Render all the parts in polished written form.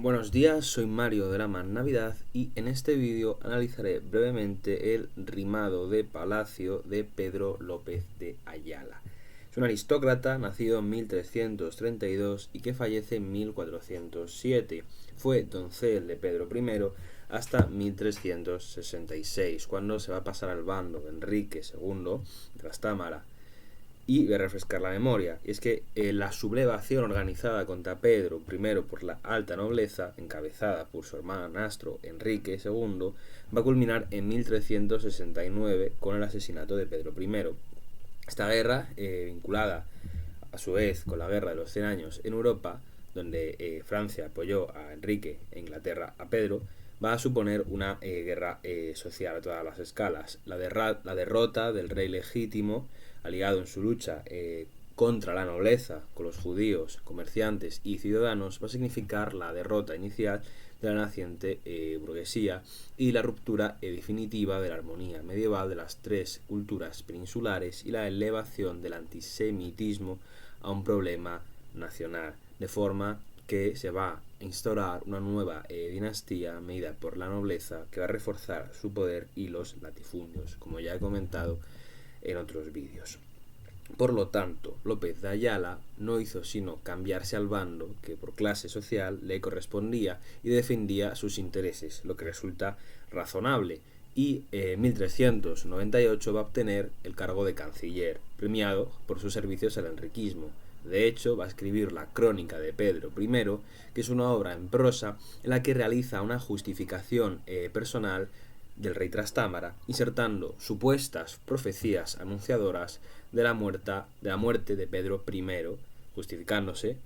Buenos días, soy Mario de la Navidad y en este vídeo analizaré brevemente el rimado de Palacio de Pedro López de Ayala. Es un aristócrata nacido en 1332 y que fallece en 1407. Fue doncel de Pedro I hasta 1366, cuando se va a pasar al bando de Enrique II Trastámara. Y voy a refrescar la memoria, y es que la sublevación organizada contra Pedro I por la alta nobleza, encabezada por su hermanastro Enrique II, va a culminar en 1369 con el asesinato de Pedro I. Esta guerra, vinculada a su vez con la guerra de los 100 años en Europa, donde Francia apoyó a Enrique e Inglaterra a Pedro, va a suponer una guerra social a todas las escalas. La derrota del rey legítimo, aliado en su lucha contra la nobleza, con los judíos, comerciantes y ciudadanos, va a significar la derrota inicial de la naciente burguesía y la ruptura definitiva de la armonía medieval de las tres culturas peninsulares y la elevación del antisemitismo a un problema nacional, de forma que se va a instaurar una nueva dinastía medida por la nobleza que va a reforzar su poder y los latifundios, como ya he comentado en otros vídeos. Por lo tanto, López de Ayala no hizo sino cambiarse al bando que por clase social le correspondía y defendía sus intereses, lo que resulta razonable, y en 1398 va a obtener el cargo de canciller, premiado por sus servicios al enriquismo. De hecho, va a escribir la Crónica de Pedro I, que es una obra en prosa en la que realiza una justificación personal del rey Trastámara, insertando supuestas profecías anunciadoras de la muerte de Pedro I, justificándose,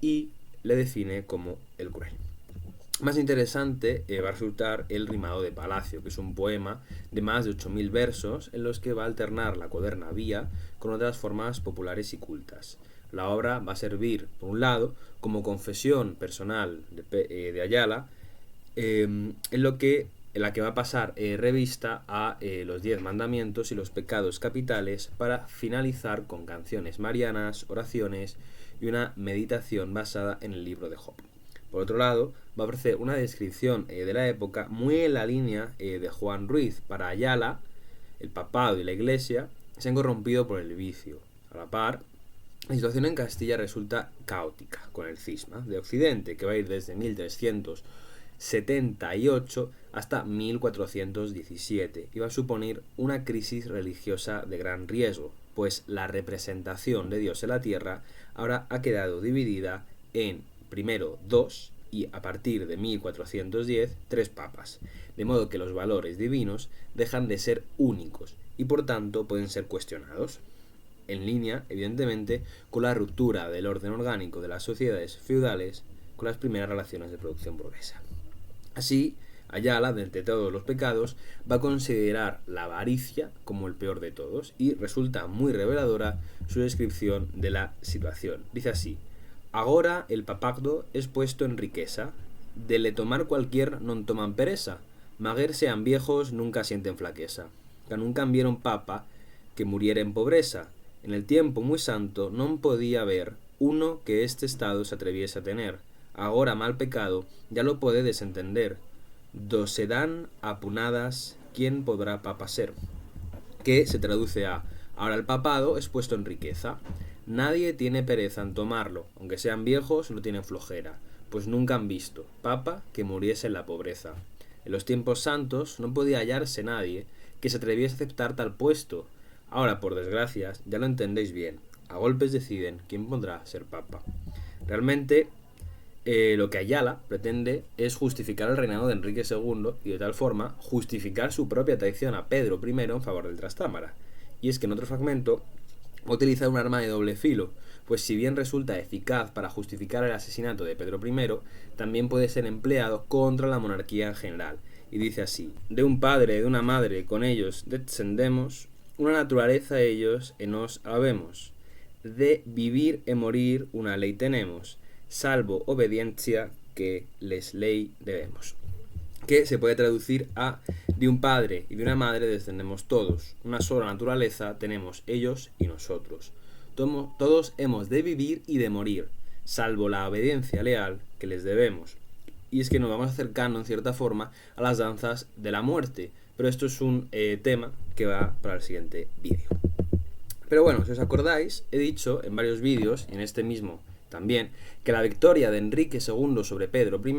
y le define como el cruel. Más interesante va a resultar el rimado de Palacio, que es un poema de más de 8.000 versos en los que va a alternar la cuaderna vía con otras formas populares y cultas. La obra va a servir, por un lado, como confesión personal de Ayala, en la que va a pasar revista a los 10 mandamientos y los pecados capitales, para finalizar con canciones marianas, oraciones y una meditación basada en el libro de Job. Por otro lado, va a ofrecer una descripción de la época muy en la línea de Juan Ruiz. Para Ayala, el papado y la iglesia se han corrompido por el vicio. A la par, la situación en Castilla resulta caótica, con el cisma de Occidente, que va a ir desde 1378 hasta 1417 y va a suponer una crisis religiosa de gran riesgo, pues la representación de Dios en la tierra ahora ha quedado dividida en primero dos y a partir de 1410 tres papas, de modo que los valores divinos dejan de ser únicos y por tanto pueden ser cuestionados, en línea, evidentemente, con la ruptura del orden orgánico de las sociedades feudales con las primeras relaciones de producción burguesa. Así, Ayala, de entre todos los pecados, va a considerar la avaricia como el peor de todos y resulta muy reveladora su descripción de la situación. Dice así: agora el papado es puesto en riqueza, de le tomar cualquier non toman pereza, maguer sean viejos nunca sienten flaqueza, que nunca vieron papa que muriera en pobreza, en el tiempo muy santo non podía haber uno que este estado se atreviese a tener, agora mal pecado ya lo podedes entender, do se dan apunadas, ¿quién podrá papa ser? Que se traduce a: ahora el papado es puesto en riqueza, nadie tiene pereza en tomarlo, aunque sean viejos no tienen flojera, pues nunca han visto papa que muriese en la pobreza. En los tiempos santos no podía hallarse nadie que se atreviese a aceptar tal puesto. Ahora, por desgracia, ya lo entendéis bien, a golpes deciden quién podrá ser papa. Realmente, lo que Ayala pretende es justificar el reinado de Enrique II y de tal forma justificar su propia traición a Pedro I en favor del Trastámara. Y es que en otro fragmento va a utilizar un arma de doble filo, pues si bien resulta eficaz para justificar el asesinato de Pedro I, también puede ser empleado contra la monarquía en general. Y dice así: de un padre, de una madre, con ellos descendemos, una naturaleza ellos en nos habemos, de vivir e morir una ley tenemos, salvo obediencia que les ley debemos. Que se puede traducir a: de un padre y de una madre descendemos todos, una sola naturaleza tenemos ellos y nosotros. Todos hemos de vivir y de morir, salvo la obediencia leal que les debemos. y es que nos vamos acercando en cierta forma a las danzas de la muerte, pero esto es un tema que va para el siguiente vídeo. Pero bueno, si os acordáis, he dicho en varios vídeos, y en este mismo también, que la victoria de Enrique II sobre Pedro I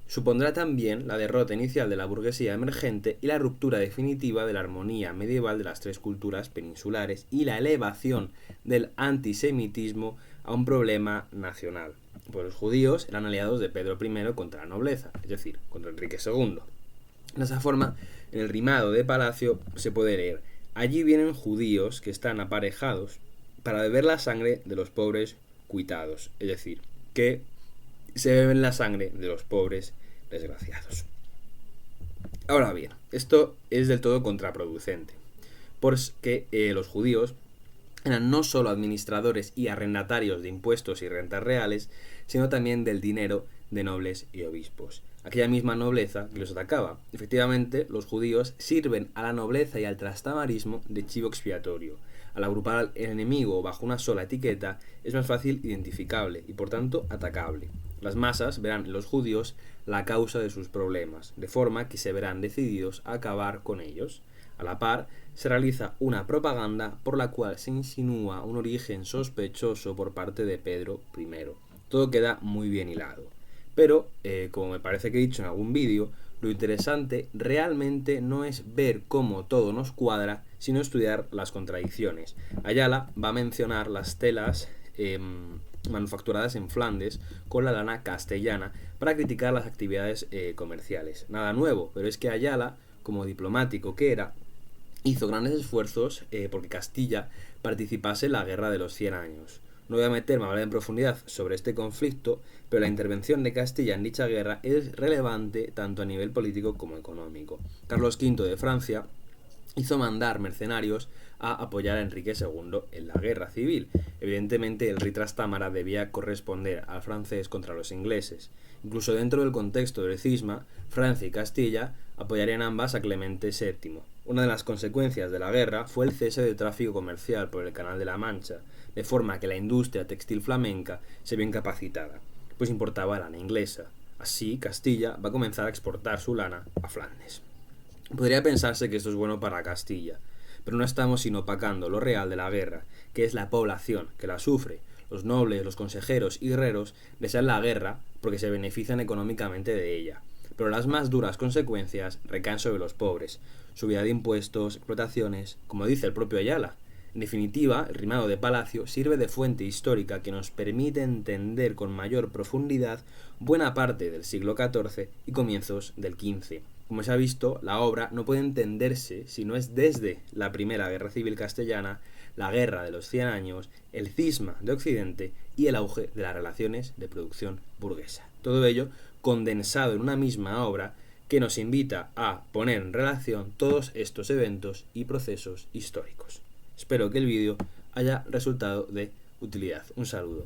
supondrá también la derrota inicial de la burguesía emergente y la ruptura definitiva de la armonía medieval de las tres culturas peninsulares y la elevación del antisemitismo a un problema nacional. Pues los judíos eran aliados de Pedro I contra la nobleza, es decir, contra Enrique II. De esa forma, en el rimado de Palacio se puede leer: allí vienen judíos que están aparejados para beber la sangre de los pobres cuitados, es decir, que se beben la sangre de los pobres desgraciados. Ahora bien, esto es del todo contraproducente, porque los judíos eran no solo administradores y arrendatarios de impuestos y rentas reales, sino también del dinero de nobles y obispos, aquella misma nobleza que los atacaba. Efectivamente, los judíos sirven a la nobleza y al trastamarismo de chivo expiatorio. Al agrupar al enemigo bajo una sola etiqueta, es más fácil identificable y por tanto atacable. Las masas verán en los judíos la causa de sus problemas, de forma que se verán decididos a acabar con ellos. A la par, se realiza una propaganda por la cual se insinúa un origen sospechoso por parte de Pedro I. Todo queda muy bien hilado. Pero, como me parece que he dicho en algún vídeo, lo interesante realmente no es ver cómo todo nos cuadra, sino estudiar las contradicciones. Ayala va a mencionar las telas manufacturadas en Flandes con la lana castellana para criticar las actividades comerciales. Nada nuevo, pero es que Ayala, como diplomático que era, hizo grandes esfuerzos porque Castilla participase en la Guerra de los 100 años. No voy a meterme a hablar en profundidad sobre este conflicto, pero la intervención de Castilla en dicha guerra es relevante tanto a nivel político como económico. Carlos V de Francia hizo mandar mercenarios a apoyar a Enrique II en la guerra civil. Evidentemente, el rey Trastámara debía corresponder al francés contra los ingleses. Incluso dentro del contexto del cisma, Francia y Castilla apoyarían ambas a Clemente VII. Una de las consecuencias de la guerra fue el cese de tráfico comercial por el Canal de la Mancha, de forma que la industria textil flamenca se vio incapacitada, pues importaba lana inglesa. Así, Castilla va a comenzar a exportar su lana a Flandes. Podría pensarse que esto es bueno para Castilla, pero no estamos sino opacando lo real de la guerra, que es la población que la sufre. Los nobles, los consejeros y guerreros desean la guerra porque se benefician económicamente de ella, pero las más duras consecuencias recaen sobre los pobres: subida de impuestos, explotaciones, como dice el propio Ayala. En definitiva, el rimado de Palacio sirve de fuente histórica que nos permite entender con mayor profundidad buena parte del siglo XIV y comienzos del XV. Como se ha visto, la obra no puede entenderse si no es desde la Primera Guerra Civil Castellana, la Guerra de los 100 años, el cisma de Occidente y el auge de las relaciones de producción burguesa. Todo ello condensado en una misma obra que nos invita a poner en relación todos estos eventos y procesos históricos. Espero que el vídeo haya resultado de utilidad. Un saludo.